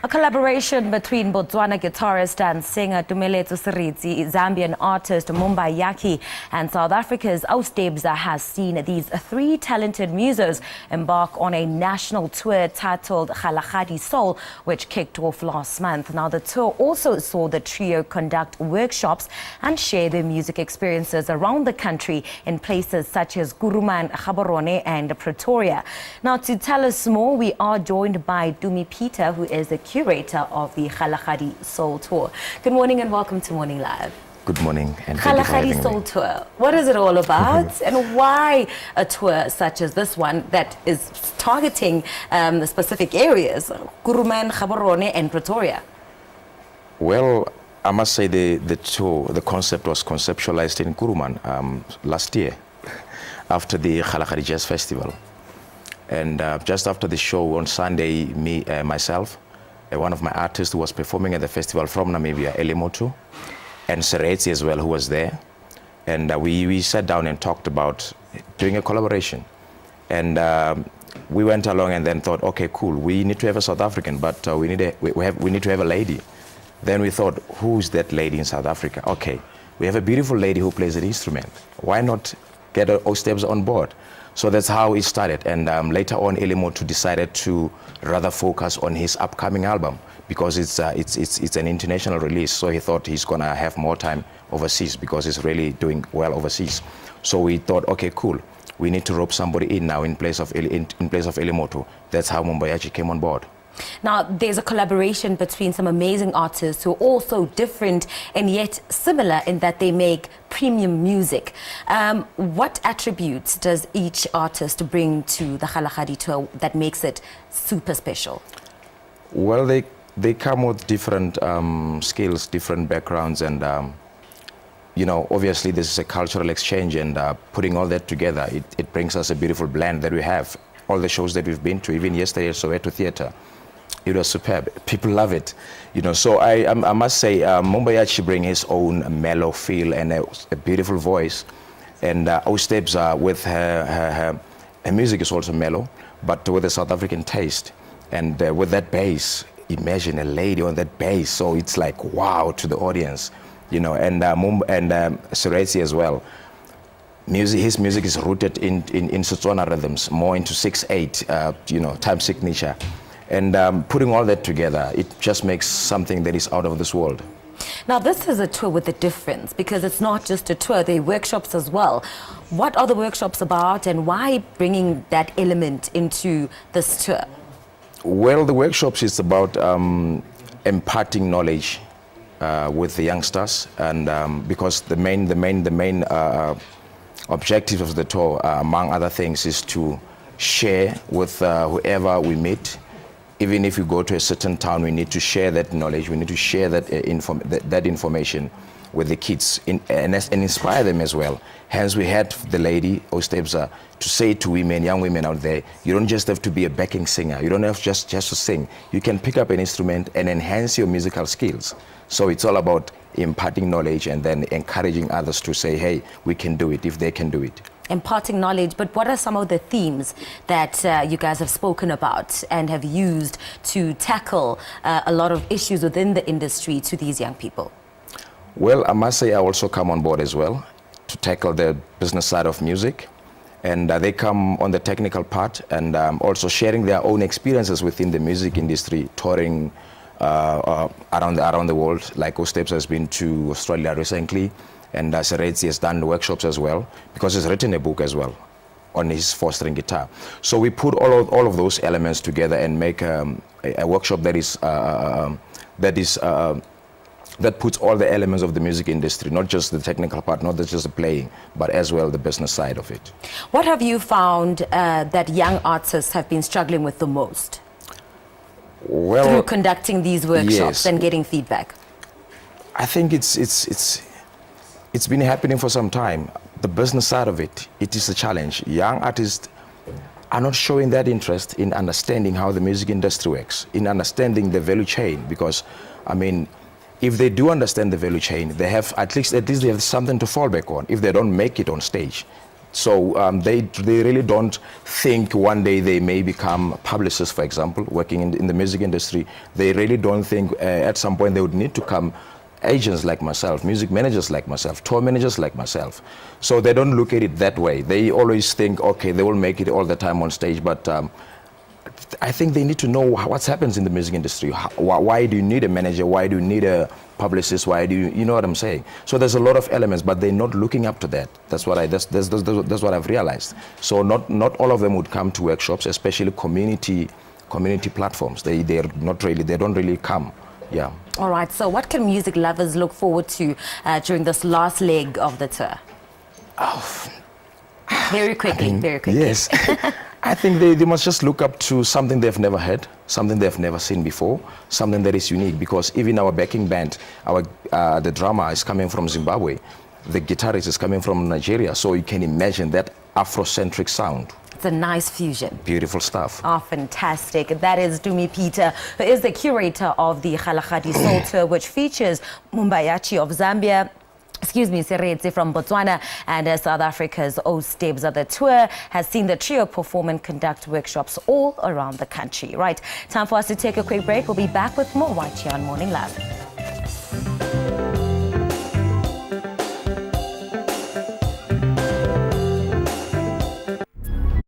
A collaboration between Botswana guitarist and singer Tumi Peter, Zambian artist Mumbai and South Africa's Oostdebza has seen these three talented musos embark on a national tour titled Kgalagadi Soul, which kicked off last month. Now, the tour also saw the trio conduct workshops and share their music experiences around the country in places such as Kuruman, Gaborone and Pretoria. Now, to tell us more, we are joined by Tumi Peter, who is the curator of the Kgalagadi Soul Tour. Good morning and welcome to Morning Live. Good morning and thank you for having Kgalagadi Soul me. Tour, what is it all about and why a tour such as this one that is targeting the specific areas, Kuruman, Gaborone and Pretoria? Well, I must say the tour, the concept was conceptualized in Kuruman last year after the Kgalagadi Jazz Festival. And just after the show on Sunday, myself, one of my artists who was performing at the festival from Namibia, Elimoto, and Seretse as well, who was there. And we sat down and talked about doing a collaboration. And we went along and then thought, okay, cool, we need to have a South African, but we need to have a lady. Then we thought, who's that lady in South Africa? Okay, we have a beautiful lady who plays an instrument. Why not get Oostdebza on board? So that's how it started. And later on, Elimoto decided to rather focus on his upcoming album because it's an international release. So he thought he's gonna have more time overseas because he's really doing well overseas. So we thought, okay, cool. We need to rope somebody in now in place of Elimoto. That's how Mumbai came on board. Now, there's a collaboration between some amazing artists who are also different and yet similar in that they make premium music. What attributes does each artist bring to the Kgalagadi Tour that makes it super special? Well, they come with different skills, different backgrounds, and you know, obviously this is a cultural exchange, and putting all that together, it brings us a beautiful blend that we have. All the shows that we've been to, even yesterday at Soweto Theatre, it was superb. People love it, you know. So I must say, Mumbai bring his own mellow feel and a beautiful voice, and Oostdebza with her music is also mellow, but with a South African taste, and with that bass. Imagine a lady on that bass, so it's like wow to the audience, you know. And Seretse as well. His music is rooted in Setswana rhythms, more into 6/8, you know, time signature. And putting all that together, it just makes something that is out of this world. Now, this is a tour with a difference because it's not just a tour, there are workshops as well. What are the workshops about and why bringing that element into this tour? Well, the workshops is about imparting knowledge with the youngsters, and because the main objective of the tour, among other things, is to share with whoever we meet. Even if you go to a certain town, we need to share that knowledge. We need to share that information with the kids and inspire them as well. Hence, we had the lady, Oostdebza, to say to women, young women out there, you don't just have to be a backing singer. You don't have just to sing. You can pick up an instrument and enhance your musical skills. So it's all about imparting knowledge and then encouraging others to say, hey, we can do it if they can do it. Imparting knowledge, but what are some of the themes that you guys have spoken about and have used to tackle a lot of issues within the industry to these young people? Well, I must say I also come on board as well to tackle the business side of music. And they come on the technical part and also sharing their own experiences within the music industry, touring around the world. Like Oostdebza has been to Australia recently, and Seretse has done workshops as well, because he's written a book as well on his 4-string guitar. So we put all of those elements together and make a workshop that puts all the elements of the music industry, not just the technical part, not just the playing, but as well the business side of it. What have you found that young artists have been struggling with the most? Well, through conducting these workshops, yes, and getting feedback? I think it's been happening for some time. The business side of it is a challenge. Young artists are not showing that interest in understanding how the music industry works, in understanding the value chain, because, I mean, if they do understand the value chain, they have at least they have something to fall back on. If they don't make it on stage, So they really don't think one day they may become publicists, for example, working in the music industry. They really don't think at some point they would need to come agents like myself, music managers like myself, tour managers like myself. So they don't look at it that way. They always think, okay, they will make it all the time on stage, but I think they need to know what happens in the music industry. Why do you need a manager? Why do you need a publicist? Why do you know what I'm saying? So there's a lot of elements, but they're not looking up to that. That's what that's what I've realized. So not all of them would come to workshops, especially community platforms. They don't really come. Yeah. All right. So what can music lovers look forward to during this last leg of the tour? Oh, very quickly. Yes. I think they must just look up to something they've never heard, something they've never seen before, something that is unique, because even our backing band, the drummer is coming from Zimbabwe, the guitarist is coming from Nigeria, so you can imagine that Afrocentric sound. It's a nice fusion. Beautiful stuff. Oh, fantastic. That is Tumi Peter, who is the curator of the Kgalagadi Soul tour, which features Mumbayachi of Zambia, Seretse from Botswana, and South Africa's O-Steps of the tour has seen the trio perform and conduct workshops all around the country. Right, time for us to take a quick break. We'll be back with more right here on Morning Love.